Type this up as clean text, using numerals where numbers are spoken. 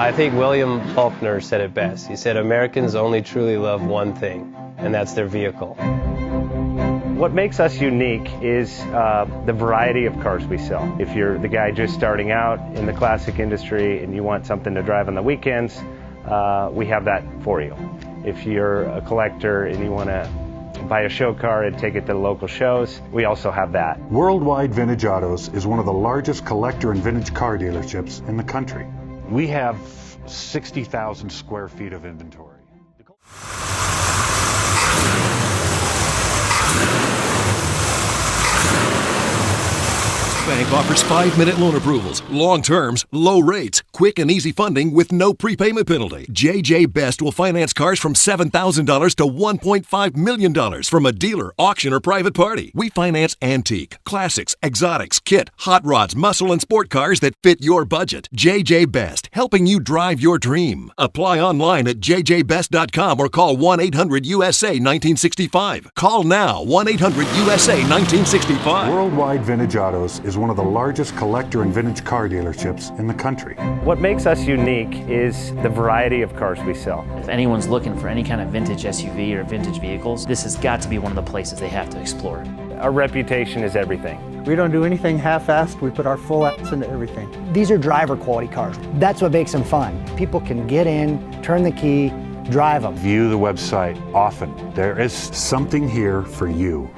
I think William Faulkner said it best. He said, Americans only truly love one thing, and that's their vehicle. What makes us unique is the variety of cars we sell. If you're the guy just starting out in the classic industry and you want something to drive on the weekends, we have that for you. If you're a collector and you want to buy a show car and take it to the local shows, we also have that. Worldwide Vintage Autos is one of the largest collector and vintage car dealerships in the country. We have 60,000 square feet of inventory. Bank offers 5-minute loan approvals, long terms, low rates, quick and easy funding with no prepayment penalty. JJ Best will finance cars from $7,000 to $1.5 million from a dealer, auction, or private party. We finance antique, classics, exotics, kit, hot rods, muscle, and sport cars that fit your budget. JJ Best, helping you drive your dream. Apply online at jjbest.com or call 1-800-USA-1965. Call now, 1-800-USA-1965. Worldwide Vintage Autos is one of the largest collector and vintage car dealerships in the country. What makes us unique is the variety of cars we sell. If anyone's looking for any kind of vintage SUV or vintage vehicles, this has got to be one of the places they have to explore. Our reputation is everything. We don't do anything half-assed. We put our full ass into everything. These are driver quality cars. That's what makes them fun. People can get in, turn the key, drive them. View the website often. There is something here for you.